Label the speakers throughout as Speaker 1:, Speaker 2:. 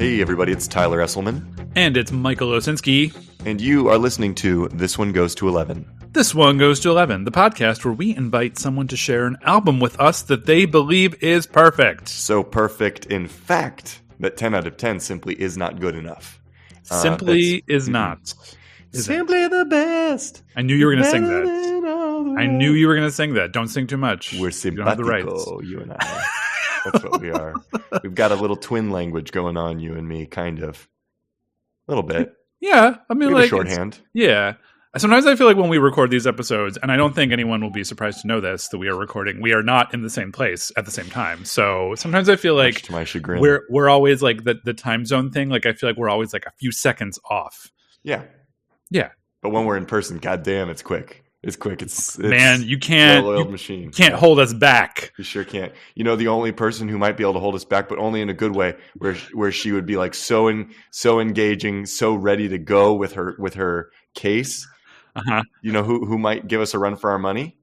Speaker 1: Hey everybody, it's Tyler Esselman.
Speaker 2: And it's Michael Osinski.
Speaker 1: And you are listening to This One Goes to 11.
Speaker 2: This One Goes to 11, the podcast where we invite someone to share an album with us that they believe is perfect.
Speaker 1: So perfect, in fact, that 10 out of 10 simply is not good enough.
Speaker 2: Simply is not.
Speaker 1: Simply the best.
Speaker 2: I knew you were going to sing that. I knew you were going to sing that. Don't sing too much.
Speaker 1: We're simpatico, you and I. That's what we are. We've got a little twin language going on, you and me, kind of. A little bit.
Speaker 2: Yeah. I mean, like
Speaker 1: shorthand.
Speaker 2: Yeah. Sometimes I feel like when we record these episodes, and I don't think anyone will be surprised to know this, that we are recording, we are not in the same place at the same time. So sometimes I feel like
Speaker 1: to my chagrin,
Speaker 2: we're always like the time zone thing. Like I feel like we're always like a few seconds off.
Speaker 1: Yeah.
Speaker 2: Yeah.
Speaker 1: But when we're in person, goddamn, it's quick. It's quick. It's
Speaker 2: man, you can't
Speaker 1: well-oiled machine.
Speaker 2: Can't hold us back.
Speaker 1: You sure can't. You know, the only person who might be able to hold us back, but only in a good way, where she would be like so engaging, so ready to go with her case.
Speaker 2: Uh-huh.
Speaker 1: You know who might give us a run for our money?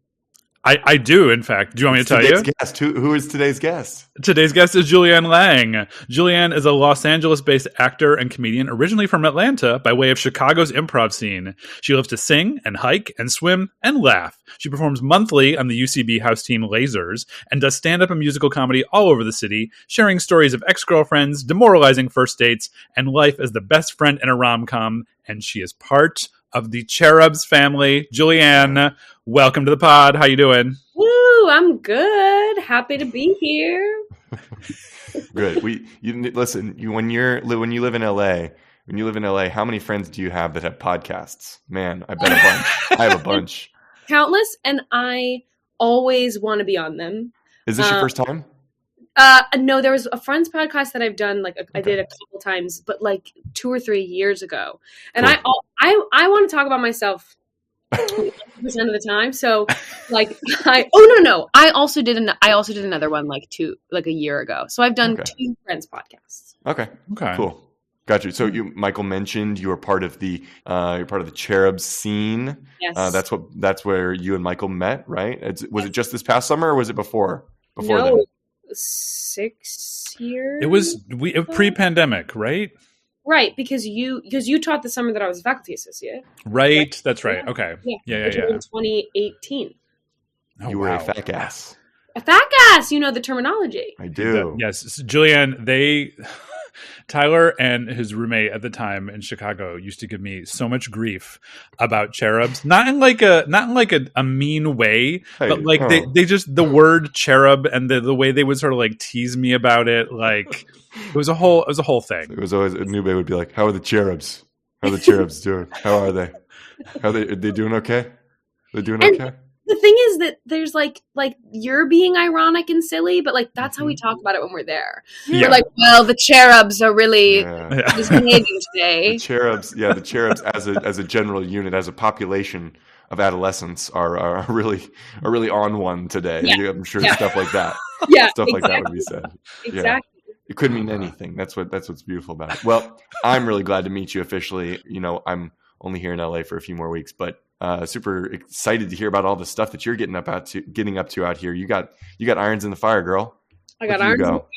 Speaker 2: I do, in fact. Do you want me to tell you?
Speaker 1: Guest. Who is today's guest?
Speaker 2: Today's guest is Julianne Lang. Julianne is a Los Angeles-based actor and comedian, originally from Atlanta, by way of Chicago's improv scene. She loves to sing and hike and swim and laugh. She performs monthly on the UCB house team Lasers and does stand-up and musical comedy all over the city, sharing stories of ex-girlfriends, demoralizing first dates, and life as the best friend in a rom-com. And she is part of the Cherubs family. Julianne, welcome to the pod. How you doing?
Speaker 3: Woo, I'm good. Happy to be here.
Speaker 1: Good. When you live in LA, how many friends do you have that have podcasts? Man, I bet a bunch. I have a bunch.
Speaker 3: Countless, and I always want to be on them.
Speaker 1: Is this your first time?
Speaker 3: No, there was a Friends podcast that I've done, I did a couple times, but like 2 or 3 years ago. And cool. I want to talk about myself 100% of the time. So I also did another one like a year ago. So I've done 2 Friends podcasts.
Speaker 1: Okay. Cool. Got you. So Michael mentioned you were part of the Cherubs scene.
Speaker 3: Yes.
Speaker 1: That's where you and Michael met, right? Was it just this past summer or was it before
Speaker 3: no.
Speaker 1: then?
Speaker 3: 6 years.
Speaker 2: It was pre-pandemic, right?
Speaker 3: Right, because you taught the summer that I was a faculty associate.
Speaker 2: Right, that's right. Okay. Yeah.
Speaker 3: In 2018.
Speaker 2: Oh,
Speaker 1: you were a fat ass.
Speaker 3: A fat ass, you know the terminology.
Speaker 1: I do.
Speaker 2: Yes, Julianne, Tyler and his roommate at the time in Chicago used to give me so much grief about Cherubs, not in like a mean way, but like they just, the word cherub and the way they would sort of like tease me about it, like it was a whole thing. It
Speaker 1: was always, Nube would be like, "How are the Cherubs? How are the Cherubs doing? How are they? Are they doing okay? They're doing okay."
Speaker 3: The thing is that there's like you're being ironic and silly, but like that's how we talk about it when we're there.
Speaker 2: Yeah.
Speaker 3: We're like, well, the Cherubs are really misbehaving today.
Speaker 1: The Cherubs as a general unit, as a population of adolescents are really on one today.
Speaker 3: Yeah.
Speaker 1: I'm sure stuff like that.
Speaker 3: Yeah,
Speaker 1: stuff like that would be said.
Speaker 3: Exactly.
Speaker 1: Yeah. It could mean anything. That's what's beautiful about it. Well, I'm really glad to meet you officially. You know, I'm only here in LA for a few more weeks, but super excited to hear about all the stuff that you're getting up to out here. You got irons in the fire, girl.
Speaker 3: I got irons in the fire.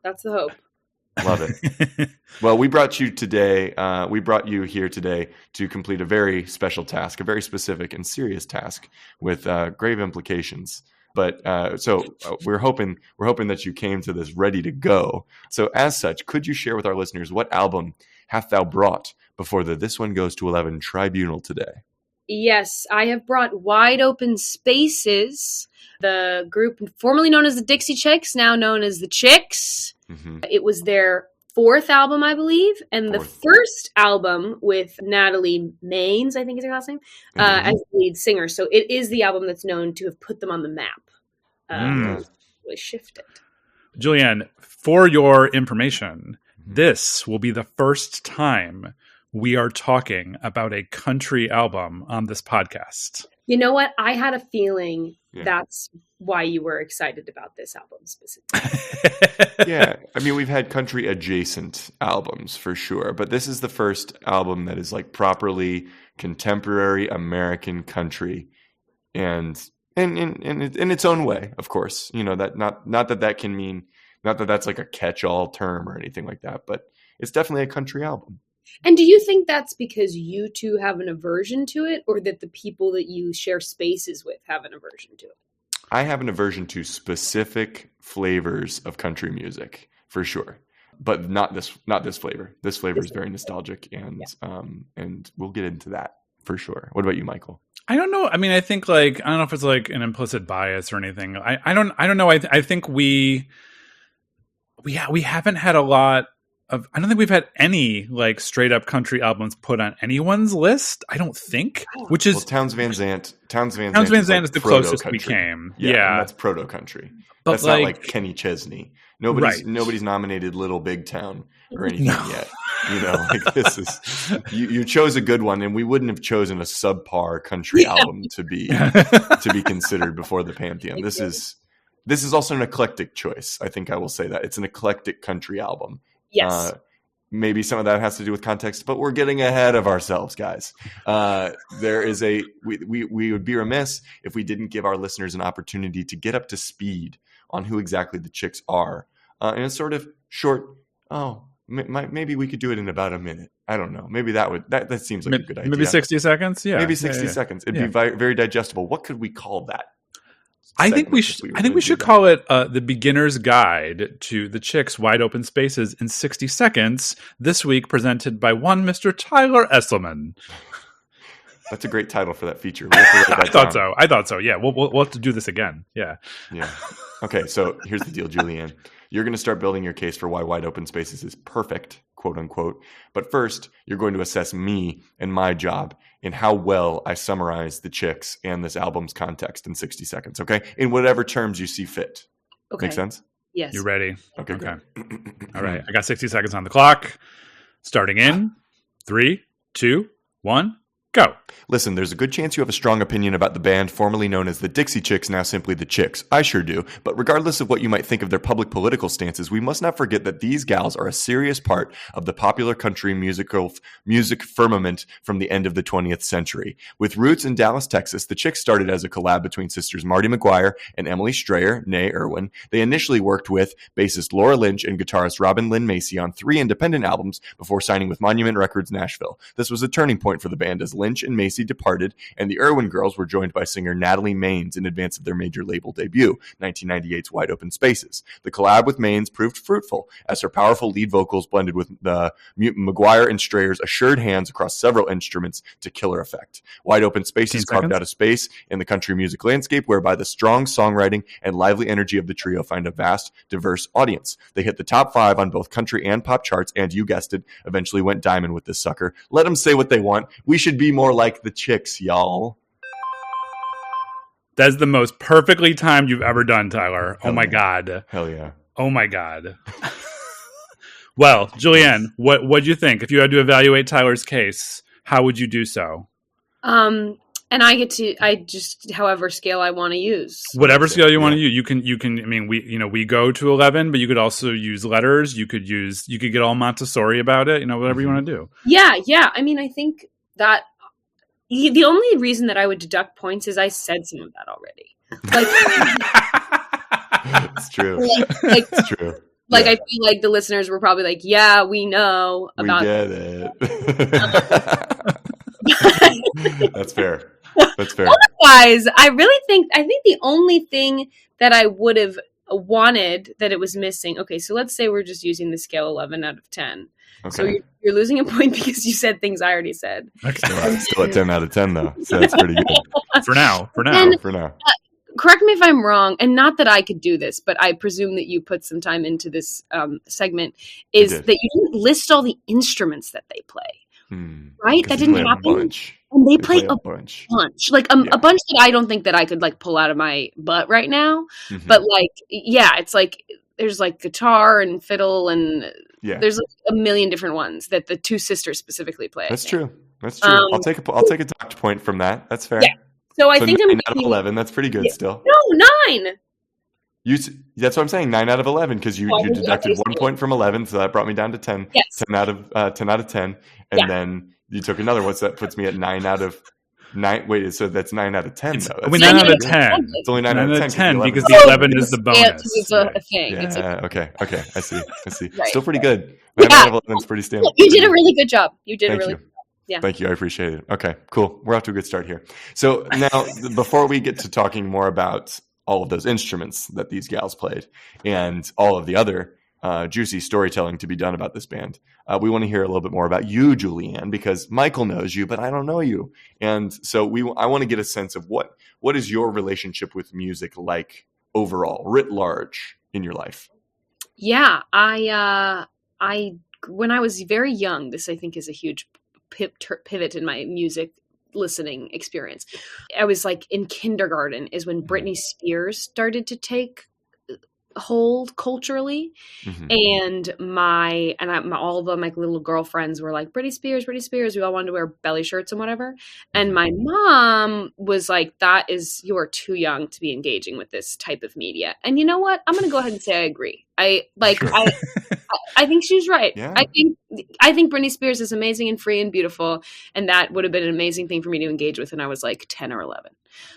Speaker 3: That's the hope.
Speaker 1: Love it. Well, we brought you here today to complete a very special task, a very specific and serious task with grave implications. But we're hoping that you came to this ready to go. So as such, could you share with our listeners what album hath thou brought before the This One Goes to 11 tribunal today?
Speaker 3: Yes, I have brought Wide Open Spaces, the group formerly known as the Dixie Chicks, now known as the Chicks. Mm-hmm. It was their 4th album, I believe, and the first album with Natalie Maines, I think is her last name, as the lead singer. So it is the album that's known to have put them on the map. Really shifted.
Speaker 2: Julianne, for your information, this will be the first time we are talking about a country album on this podcast.
Speaker 3: You know what? I had a feeling that's why you were excited about this album specifically.
Speaker 1: Yeah. I mean, we've had country adjacent albums for sure, but this is the first album that is like properly contemporary American country and in its own way, of course. You know, that not that can mean, not that that's like a catch-all term or anything like that, but it's definitely a country album.
Speaker 3: And do you think that's because you two have an aversion to it, or that the people that you share spaces with have an aversion to it?
Speaker 1: I have an aversion to specific flavors of country music, for sure. But not this flavor. This flavor is very nostalgic, and we'll get into that for sure. What about you, Michael?
Speaker 2: I don't know. I mean, I think I don't know if it's like an implicit bias or anything. I don't know. I think we haven't had a lot of. I don't think we've had any like straight up country albums put on anyone's list. I don't think. Which is
Speaker 1: Townes Van Zandt. Townes Van
Speaker 2: Zandt is the closest we came. Yeah,
Speaker 1: that's proto country.
Speaker 2: But
Speaker 1: that's not like Kenny Chesney. Nobody's nominated Little Big Town or anything yet. Like this is you chose a good one, and we wouldn't have chosen a subpar country album to be considered before the Pantheon. This is also an eclectic choice. I think I will say that it's an eclectic country album.
Speaker 3: Yes.
Speaker 1: Maybe some of that has to do with context, but we're getting ahead of ourselves, guys. There is we would be remiss if we didn't give our listeners an opportunity to get up to speed on who exactly the Chicks are. In a sort of short, maybe we could do it in about a minute. I don't know. Maybe that seems like a good idea.
Speaker 2: Maybe 60 seconds. Yeah.
Speaker 1: Maybe 60 seconds. It'd be very digestible. What could we call that?
Speaker 2: I think we should call it the beginner's guide to the Chicks' wide open spaces in 60 seconds. This week, presented by one Mr. Tyler Esselman.
Speaker 1: That's a great title for that feature. I
Speaker 2: thought so. Yeah, we'll have to do this again. Yeah.
Speaker 1: Okay, so here's the deal, Julianne. You're going to start building your case for why wide open spaces is perfect, quote unquote. But first, you're going to assess me and my job in how well I summarize the Chicks and this album's context in 60 seconds, okay? In whatever terms you see fit.
Speaker 3: Okay.
Speaker 1: Make sense?
Speaker 3: Yes.
Speaker 2: You ready?
Speaker 1: Okay.
Speaker 2: All right. I got 60 seconds on the clock. Starting in 3, 2, 1. Go.
Speaker 1: Listen, there's a good chance you have a strong opinion about the band formerly known as the Dixie Chicks, now simply the Chicks. I sure do. But regardless of what you might think of their public political stances, we must not forget that these gals are a serious part of the popular country music firmament from the end of the 20th century. With roots in Dallas, Texas, the Chicks started as a collab between sisters Marty McGuire and Emily Strayer, née Irwin. They initially worked with bassist Laura Lynch and guitarist Robin Lynn Macy on 3 independent albums before signing with Monument Records Nashville. This was a turning point for the band as Lynch and Macy departed, and the Irwin girls were joined by singer Natalie Maines in advance of their major label debut, 1998's Wide Open Spaces. The collab with Maines proved fruitful, as her powerful lead vocals blended with the McGuire and Strayer's assured hands across several instruments to killer effect. Wide Open Spaces carved out a space in the country music landscape whereby the strong songwriting and lively energy of the trio find a vast, diverse audience. They hit the top 5 on both country and pop charts, and you guessed it, eventually went diamond with this sucker. Let them say what they want. We should be more like the Chicks, y'all.
Speaker 2: That's the most perfectly timed you've ever done, Tyler. Oh my God.
Speaker 1: Hell yeah.
Speaker 2: Oh my God. Well, Julianne, what'd you think? If you had to evaluate Tyler's case, how would you do so?
Speaker 3: And I just however scale I want to use.
Speaker 2: Whatever scale you want to use. You can I mean we go to 11, but you could also use letters. You could get all Montessori about it, whatever you want to do.
Speaker 3: Yeah. I mean, I think that the only reason that I would deduct points is I said some of that already.
Speaker 1: It's true.
Speaker 3: It's true. I feel like the listeners were probably like, "Yeah, we know about."
Speaker 1: We get it. That's fair.
Speaker 3: Otherwise, I think the only thing that I would have wanted that it was missing. Okay, so let's say we're just using the scale 11 out of 10. Okay. So you're losing a point because you said things I already said.
Speaker 1: Okay. Still at 10 out of 10 though, so that's pretty good.
Speaker 2: For now.
Speaker 3: Correct me if I'm wrong, and not that I could do this, but I presume that you put some time into this segment, is that you didn't list all the instruments that they play. Right? That didn't happen. And they play a bunch. A bunch that I don't think that I could pull out of my butt right now. Mm-hmm. But it's there's guitar and fiddle and there's a million different ones that the two sisters specifically play.
Speaker 1: That's true. I'll take a docked point from that. That's fair. Yeah.
Speaker 3: So I think
Speaker 1: 9 out of 11. That's pretty good still.
Speaker 3: No, 9.
Speaker 1: That's what I'm saying. 9 out of 11 because you deducted 1 point from 11, so that brought me down to 10.
Speaker 3: Yes.
Speaker 1: 10 out of 10, and then you took another one, so that puts me at 9 out of Wait, so that's 9 out of 10 though.
Speaker 2: I mean, 9 out of 10.
Speaker 1: It's only 9 out of 10
Speaker 2: because the 11 is the bonus.
Speaker 3: It's a thing.
Speaker 1: Yeah.
Speaker 3: It's
Speaker 1: Okay. I see.
Speaker 3: Right.
Speaker 1: Still pretty good. 9
Speaker 3: Yeah.
Speaker 1: out of 11 is pretty standard.
Speaker 3: You did a really good job. You did
Speaker 1: Thank
Speaker 3: a really
Speaker 1: you.
Speaker 3: good job. Yeah.
Speaker 1: Thank you. I appreciate it. Okay, cool. We're off to a good start here. So now, before we get to talking more about all of those instruments that these gals played and all of the other juicy storytelling to be done about this band, we want to hear a little bit more about you, Julianne, because Michael knows you, but I don't know you. And so I want to get a sense of what is your relationship with music like overall, writ large in your life?
Speaker 3: Yeah, I when I was very young, this I think is a huge pivot in my music listening experience. I was like in kindergarten is when Britney Spears started to take hold culturally, and all of my little girlfriends were like, Britney Spears. We all wanted to wear belly shirts and whatever. And my mom was like, you're too young to be engaging with this type of media. And you know what? I'm going to go ahead and say I agree. I think she's right.
Speaker 1: Yeah.
Speaker 3: I think Britney Spears is amazing and free and beautiful, and that would have been an amazing thing for me to engage with when I was like 10 or 11.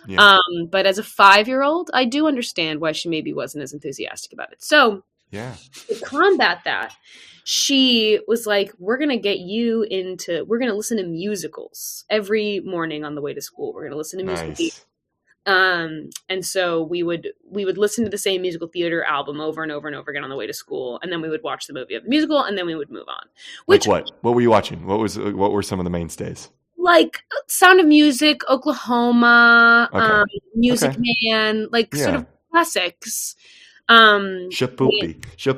Speaker 3: Yeah. But as a 5-year-old, I do understand why she maybe wasn't as enthusiastic about it. So to combat that, she was like, we're going to listen to musicals every morning on the way to school. We're going to listen to musical theater. And so we would listen to the same musical theater album over and over and over again on the way to school, and then we would watch the movie of the musical, and then we would move on.
Speaker 1: Like what? What were you watching? What were some of the mainstays?
Speaker 3: Like Sound of Music, Oklahoma, Music Man, sort of classics.
Speaker 1: Shapoopy. Yeah,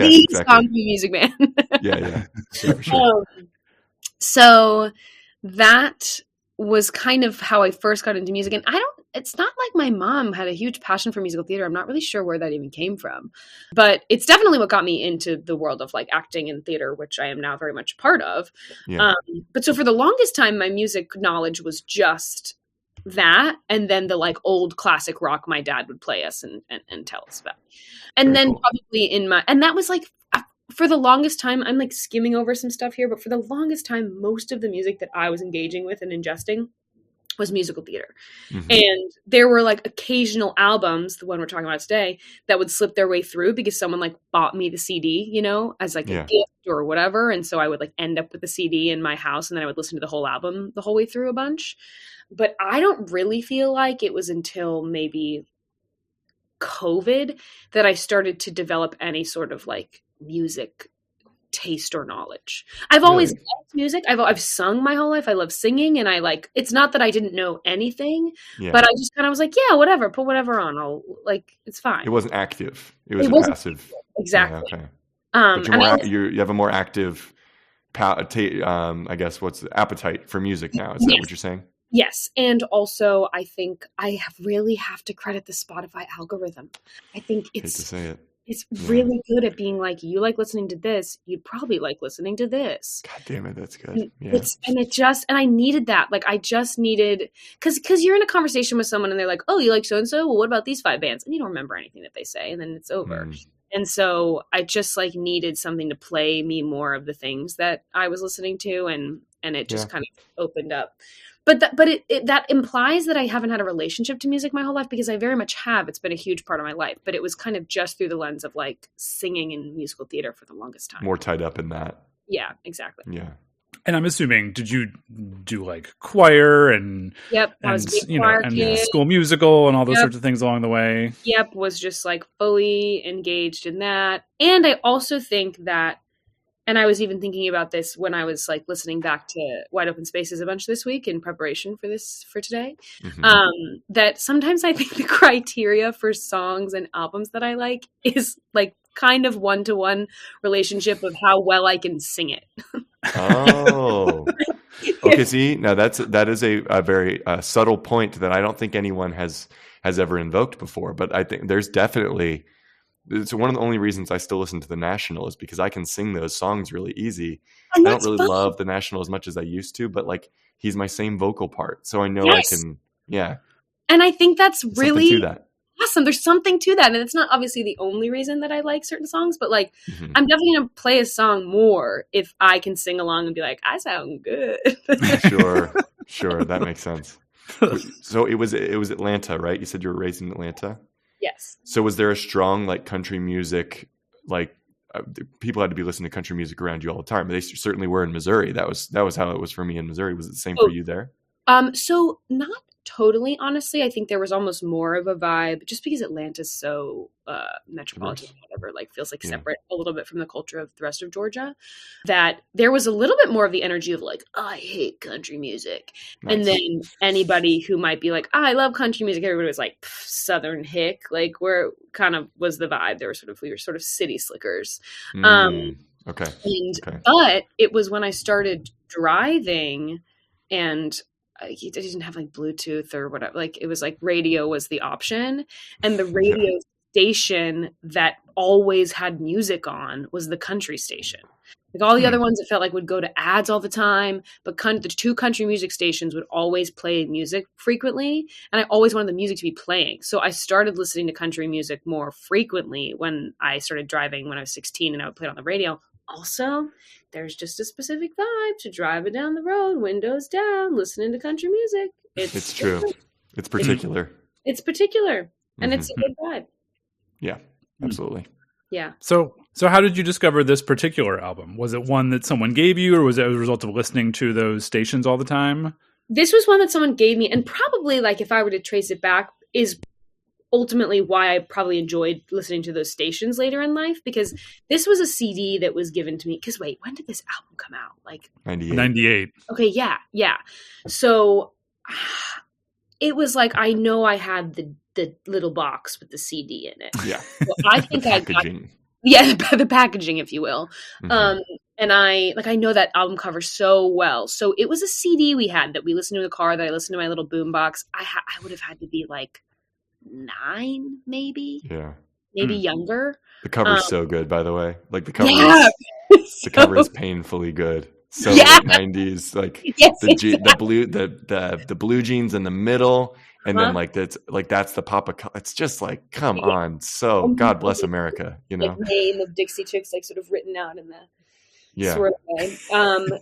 Speaker 3: the
Speaker 1: exactly.
Speaker 3: song from Music Man.
Speaker 1: Yeah, for sure.
Speaker 3: So that was kind of how I first got into music. And it's not like my mom had a huge passion for musical theater. I'm not really sure where that even came from, but it's definitely what got me into the world of like acting and theater, which I am now very much a part of. Yeah. But so for the longest time, my music knowledge was just that. And then the like old classic rock my dad would play us and tell us about. And very then cool. Probably and that was like, for the longest time, I'm like skimming over some stuff here, but for the longest time, most of the music that I was engaging with and ingesting was musical theater. And there were like occasional albums, the one we're talking about today, that would slip their way through because someone like bought me the CD, as like a gift or whatever. And so I would like end up with the CD in my house, and then I would listen to the whole album the whole way through a bunch. But I don't really feel like it was until maybe COVID that I started to develop any sort of like music taste or knowledge. I've always loved music. I've sung my whole life. I love singing, and it's not that I didn't know anything, but I just kind of was like, yeah, whatever, put whatever on. It's fine.
Speaker 1: It wasn't active. It was passive.
Speaker 3: Exactly.
Speaker 1: Yeah, okay. But you have a more active, I guess, what's the appetite for music now? Is that what you're saying?
Speaker 3: Yes. And also I think I really have to credit the Spotify algorithm. I think
Speaker 1: hate to say it.
Speaker 3: It's really good at being like, you like listening to this, you'd probably like listening to this.
Speaker 1: God damn it, that's good. Yeah.
Speaker 3: And I needed that. Like I just needed, because you're in a conversation with someone and they're like, oh, you like so-and-so? Well, what about these 5 bands? And you don't remember anything that they say, and then it's over. And so I just like needed something to play me more of the things that I was listening to, and it just kind of opened up. But that implies that I haven't had a relationship to music my whole life, because I very much have. It's been a huge part of my life, but it was kind of just through the lens of like singing in musical theater for the longest time.
Speaker 1: More tied up in that.
Speaker 3: Yeah, exactly.
Speaker 1: Yeah.
Speaker 2: And I'm assuming, did you do like choir and
Speaker 3: I was a big choir kid.
Speaker 2: School musical and all those sorts of things along the way?
Speaker 3: Yep, was just like fully engaged in that. And I also think that, and I was even thinking about this when I was like listening back to Wide Open Spaces a bunch this week in preparation for today, that sometimes I think the criteria for songs and albums that I like is like kind of 1-to-1 relationship of how well I can sing it.
Speaker 1: Oh, okay. See, now that is a very subtle point that I don't think anyone has ever invoked before, but I think there's definitely. It's one of the only reasons I still listen to the National is because I can sing those songs really easy. I don't really love the National as much as I used to, but like he's my same vocal part, so I know I can. Yeah,
Speaker 3: and I think that's really
Speaker 1: to that.
Speaker 3: awesome. There's something to that. And it's not obviously the only reason that I like certain songs, but like, I'm definitely going to play a song more if I can sing along and be like, I sound good.
Speaker 1: Sure. That makes sense. So it was Atlanta, right? You said you were raised in Atlanta?
Speaker 3: Yes.
Speaker 1: So was there a strong like country music, like people had to be listening to country music around you all the time? They certainly were in Missouri. That was how it was for me in Missouri. Was it the same for you there?
Speaker 3: So not totally, honestly. I think there was almost more of a vibe just because Atlanta's so metropolitan, whatever, like feels like separate a little bit from the culture of the rest of Georgia, that there was a little bit more of the energy of like, I hate country music. Nice. And then anybody who might be like, I love country music, everybody was like, Southern hick, like where kind of was the vibe. We were sort of city slickers.
Speaker 1: Okay.
Speaker 3: But it was when I started driving and I didn't have like Bluetooth or whatever. Like it was like radio was the option, and the radio station that always had music on was the country station. Like all the other ones, it felt like would go to ads all the time, but the two country music stations would always play music frequently, and I always wanted the music to be playing. So I started listening to country music more frequently when I started driving when I was 16, and I would play it on the radio. Also, there's just a specific vibe to driving down the road, windows down, listening to country music.
Speaker 1: It's true. It's particular.
Speaker 3: It's particular, and it's a good vibe.
Speaker 1: Yeah, absolutely.
Speaker 3: Yeah.
Speaker 2: So how did you discover this particular album? Was it one that someone gave you, or was it a result of listening to those stations all the time?
Speaker 3: This was one that someone gave me, and probably like if I were to trace it back, is ultimately why I probably enjoyed listening to those stations later in life, because this was a CD that was given to me. Because wait, when did this album come out? Like
Speaker 2: 98.
Speaker 3: Okay, yeah. So it was like I know I had the little box with the CD in it.
Speaker 1: Yeah,
Speaker 3: so I think I got the packaging, if you will. And I know that album cover so well. So it was a CD we had that we listened to in the car, that I listened to my little boombox. I would have had to be like 9, maybe.
Speaker 1: Yeah.
Speaker 3: Maybe younger.
Speaker 1: The cover's so good, by the way. Like the cover the cover is painfully good. So late 90s, like the blue jeans in the middle, and then like that's the Papa. It's just like, come on. So God bless America, you know.
Speaker 3: Like name of Dixie Chicks, like sort of written out in the
Speaker 1: sort
Speaker 3: of way.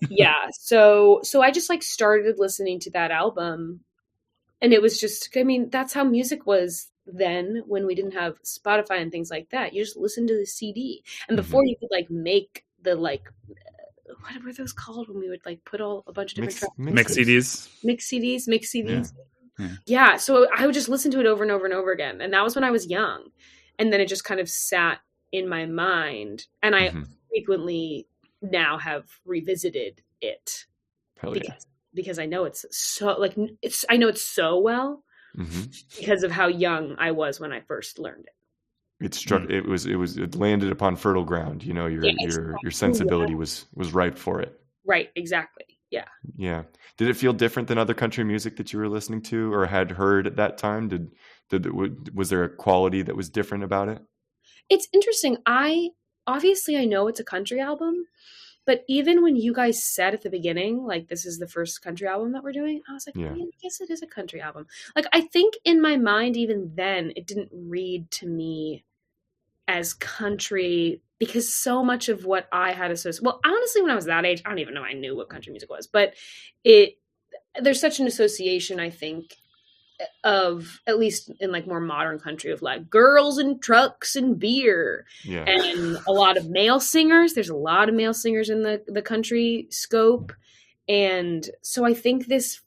Speaker 3: Yeah. So I just like started listening to that album. And it was just, I mean, that's how music was then when we didn't have Spotify and things like that. You just listen to the CD. And before you could like make the like, what were those called when we would like put a bunch of different tracks?
Speaker 2: Mix CDs.
Speaker 3: Mix CDs. Yeah. So I would just listen to it over and over and over again. And that was when I was young. And then it just kind of sat in my mind. And I frequently now have revisited it.
Speaker 1: Hell yeah.
Speaker 3: Because I know it's so like I know it's so well because of how young I was when I first learned it.
Speaker 1: It struck. It landed upon fertile ground. You know, your sensibility was ripe for it.
Speaker 3: Right. Exactly. Yeah.
Speaker 1: Yeah. Did it feel different than other country music that you were listening to or had heard at that time? Was there a quality that was different about it?
Speaker 3: It's interesting. I know it's a country album. But even when you guys said at the beginning, like, this is the first country album that we're doing, I was like, I guess it is a country album. Like, I think in my mind, even then, it didn't read to me as country because so much of what I had associated, well, honestly, when I was that age, I don't even know I knew what country music was, but there's such an association, I think, of, at least in like more modern country, of like girls and trucks and beer and a lot of male singers. There's a lot of male singers in the country scope. And so I think this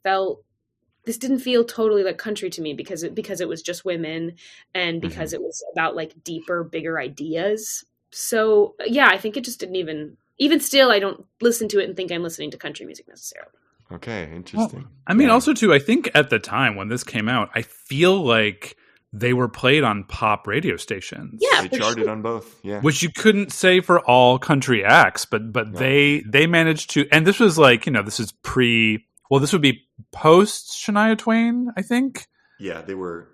Speaker 3: didn't feel totally like country to me because it was just women and because it was about like deeper, bigger ideas. So yeah, I think it just didn't even still, I don't listen to it and think I'm listening to country music necessarily.
Speaker 1: Okay, interesting.
Speaker 2: Well, I mean, also too, I think at the time when this came out, I feel like they were played on pop radio stations.
Speaker 3: Yeah,
Speaker 1: they charted on both. Yeah,
Speaker 2: which you couldn't say for all country acts, but they managed to. And this was like, this is this would be post Shania Twain, I think.
Speaker 1: Yeah, they were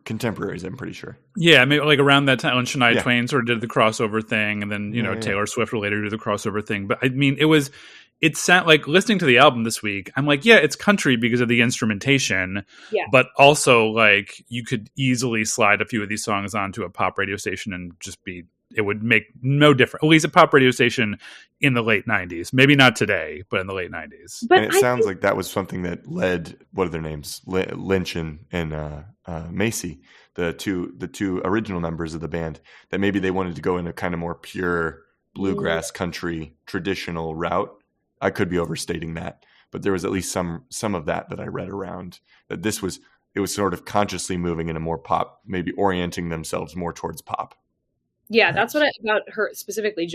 Speaker 1: contemporaries, I'm pretty sure.
Speaker 2: Yeah, maybe like around that time when Shania Twain sort of did the crossover thing, and then Taylor Swift later did the crossover thing. But I mean, it was it's like listening to the album this week, I'm like, yeah, it's country because of the instrumentation.
Speaker 3: Yeah.
Speaker 2: But also, like, you could easily slide a few of these songs onto a pop radio station and just it would make no difference. At least a pop radio station in the late 90s. Maybe not today, but in the late 90s.
Speaker 3: But
Speaker 1: and it sounds like that was something that led, what are their names? Lynch and Macy, the two original members of the band, that maybe they wanted to go in a kind of more pure bluegrass country traditional route. I could be overstating that, but there was at least some of that I read around, that it was sort of consciously moving in a more pop, maybe orienting themselves more towards pop.
Speaker 3: Yeah, that's what about her specifically,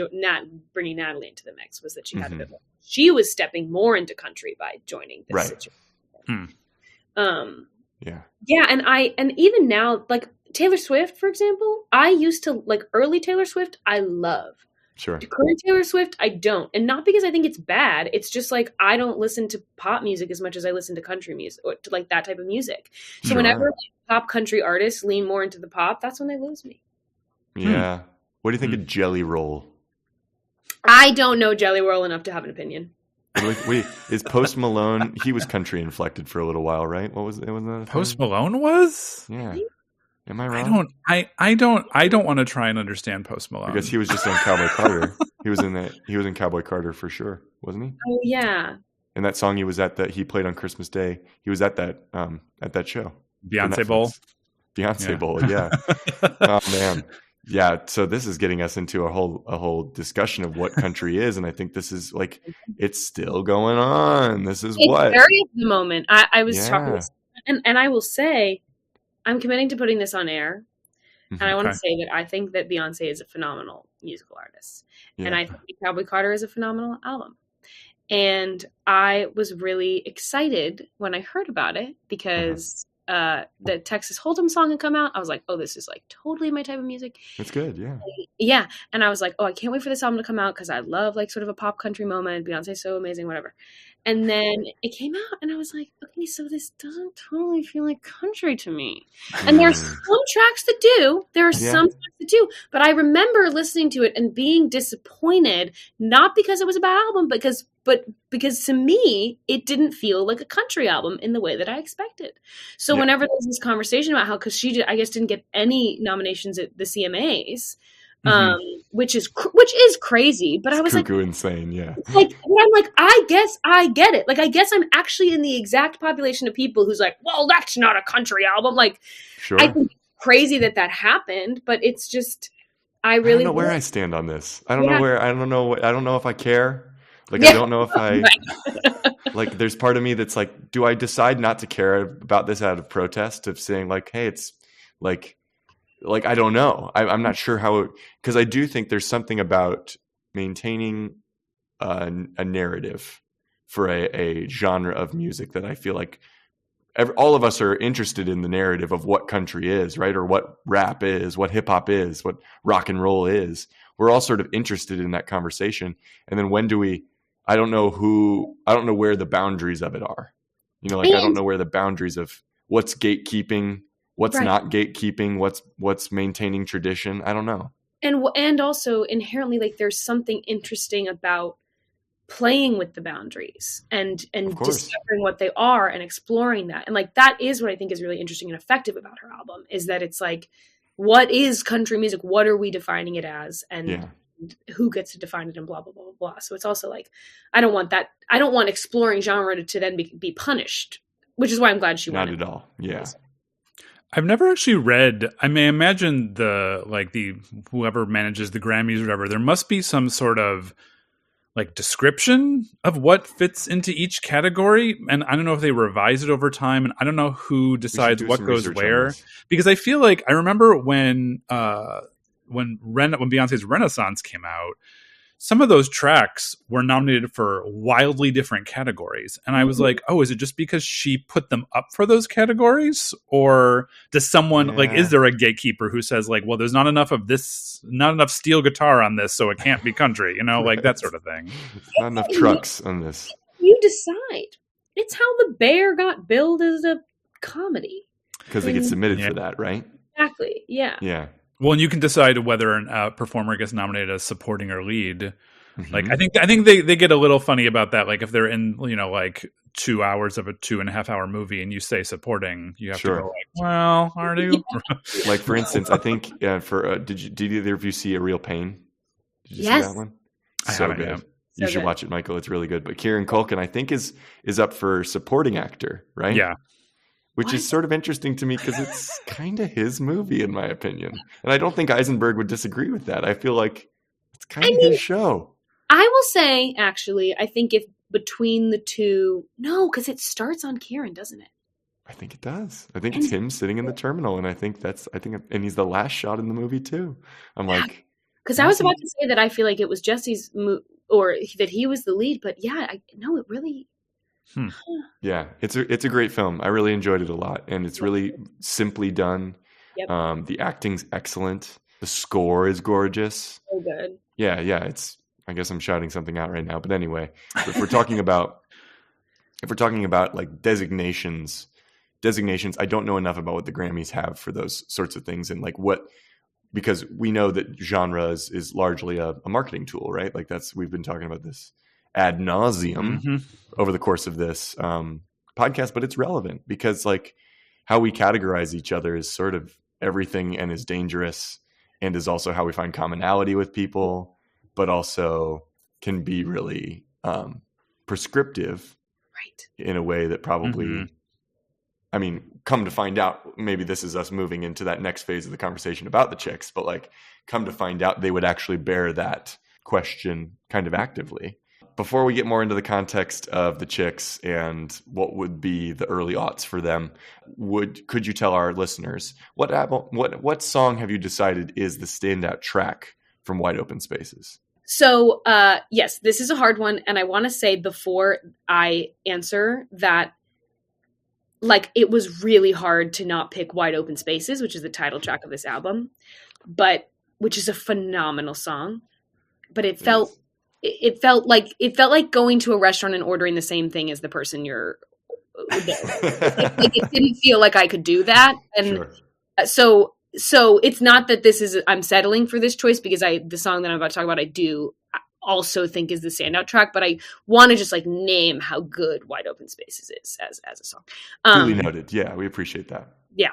Speaker 3: bringing Natalie into the mix, was that she had a bit more. She was stepping more into country by joining this situation. Yeah, and even now, like Taylor Swift, for example, I used to like early Taylor Swift. I love.
Speaker 1: Sure.
Speaker 3: Current Taylor Swift, I don't. And not because I think it's bad. It's just like I don't listen to pop music as much as I listen to country music, or to like that type of music. So whenever like, pop country artists lean more into the pop, that's when they lose me.
Speaker 1: Yeah. What do you think of Jelly Roll?
Speaker 3: I don't know Jelly Roll enough to have an opinion.
Speaker 1: Wait, is Post Malone? He was country inflected for a little while, right? What was it? Was
Speaker 2: Post Malone was?
Speaker 1: Yeah. Am I wrong?
Speaker 2: I don't want to try and understand Post Malone.
Speaker 1: Because he was just on Cowboy Carter. He was in Cowboy Carter for sure, wasn't he?
Speaker 3: Oh yeah.
Speaker 1: And that song he played on Christmas Day. He was at that show.
Speaker 2: Beyonce Bowl.
Speaker 1: Beyonce Bowl, yeah. Oh man. Yeah, so this is getting us into a whole discussion of what country is, and I think this is like, it's still going on. It's very
Speaker 3: at the moment. I was talking with, and I will say, I'm committing to putting this on air, and I want to say that I think that Beyonce is a phenomenal musical artist, and I think Cowboy Carter is a phenomenal album. And I was really excited when I heard about it because the Texas Hold'em song had come out. I was like, oh, this is like totally my type of music.
Speaker 1: It's good, yeah.
Speaker 3: Yeah. And I was like, oh, I can't wait for this album to come out because I love like sort of a pop country moment. Beyonce's so amazing, whatever. And then it came out and I was like, okay, so this doesn't totally feel like country to me. And there are some tracks that do. But I remember listening to it and being disappointed, not because it was a bad album, but because to me, it didn't feel like a country album in the way that I expected. So whenever there's this conversation about how, because she I guess didn't get any nominations at the CMAs, which is crazy, but I was like,
Speaker 1: insane, yeah.
Speaker 3: Like, and I'm like, I guess I get it. Like, I guess I'm actually in the exact population of people who's like, well, that's not a country album. Like,
Speaker 1: sure.
Speaker 3: I think it's crazy that happened, but it's just, I really
Speaker 1: don't know where I stand on this. I don't know if I care. Like, I don't know if I, like, there's part of me that's like, do I decide not to care about this out of protest, of saying like, hey, it's like, I don't know. I'm not sure how, because I do think there's something about maintaining a narrative for a genre of music that I feel like all of us are interested in the narrative of what country is, right? Or what rap is, what hip hop is, what rock and roll is. We're all sort of interested in that conversation. And then when do we, I don't know where the boundaries of it are. You know, like, I don't know where the boundaries of what's gatekeeping, what's not gatekeeping, what's maintaining tradition. I don't know.
Speaker 3: And also inherently, like, there's something interesting about playing with the boundaries and discovering what they are and exploring that. And like, that is what I think is really interesting and effective about her album, is that it's like, what is country music? What are we defining it as? And who gets to define it, and blah, blah, blah, blah, blah. So it's also like, I don't want that. I don't want exploring genre to then be punished, which is why I'm glad she won.
Speaker 1: Not at all. Yeah.
Speaker 2: I've never actually read, I may imagine whoever manages the Grammys or whatever, there must be some sort of like description of what fits into each category. And I don't know if they revise it over time, and I don't know who decides what goes where, because I feel like I remember when Beyonce's Renaissance came out, some of those tracks were nominated for wildly different categories. And I was like, oh, is it just because she put them up for those categories? Or does someone, like, is there a gatekeeper who says, like, well, there's not enough of this, not enough steel guitar on this, so it can't be country, you know, like that sort of thing.
Speaker 1: Not enough trucks on this.
Speaker 3: You decide. It's how The Bear got billed as a comedy.
Speaker 1: Because they get submitted for that, right?
Speaker 3: Exactly, yeah.
Speaker 1: Yeah.
Speaker 2: Well, and you can decide whether a performer gets nominated as supporting or lead. Like I think they get a little funny about that. Like if they're in, like 2 hours of a 2.5 hour movie and you say supporting, you have to go like, well, are you?
Speaker 1: Like for instance, I think did either of you see A Real Pain? Did you see that one? So good.
Speaker 2: Yet.
Speaker 1: You should watch it, Michael. It's really good. But Kieran Culkin, I think, is up for supporting actor, right?
Speaker 2: Yeah.
Speaker 1: Which is sort of interesting to me because it's kind of his movie, in my opinion. And I don't think Eisenberg would disagree with that. I feel like it's kind of his show.
Speaker 3: I will say, actually, I think if between the two, no, because it starts on Kieran, doesn't it?
Speaker 1: I think it does. I think it's him sitting in the terminal, and and he's the last shot in the movie too. I'm like,
Speaker 3: because I was about to say that I feel like it was Jesse's or that he was the lead, but yeah, it really.
Speaker 1: Yeah, it's a great film. I really enjoyed it a lot, and it's really simply done. Yep. The acting's excellent. The score is gorgeous.
Speaker 3: So good.
Speaker 1: Yeah. I guess I'm shouting something out right now, but anyway, if we're talking about like designations, I don't know enough about what the Grammys have for those sorts of things, and like because we know that genre is largely a marketing tool, right? Like we've been talking about this ad nauseum over the course of this podcast, but it's relevant because like how we categorize each other is sort of everything and is dangerous, and is also how we find commonality with people, but also can be really prescriptive,
Speaker 3: right? In
Speaker 1: a way that probably, I mean, come to find out, maybe this is us moving into that next phase of the conversation about the chicks, but like come to find out they would actually bear that question kind of actively. Before we get more into the context of the chicks and what would be the early aughts for them, could you tell our listeners what song have you decided is the standout track from Wide Open Spaces?
Speaker 3: So, yes, this is a hard one. And I want to say before I answer that, like, it was really hard to not pick Wide Open Spaces, which is the title track of this album, which is a phenomenal song. But it felt like going to a restaurant and ordering the same thing as the person you're like it didn't feel like I could do that. And so it's not that I'm settling for this choice, because the song that I'm about to talk about, I do also think is the standout track, but I want to just like name how good Wide Open Spaces is as a song.
Speaker 1: Duly noted. Yeah, we appreciate that.
Speaker 3: Yeah.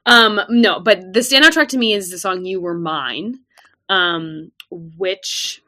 Speaker 3: No, but the standout track to me is the song You Were Mine, which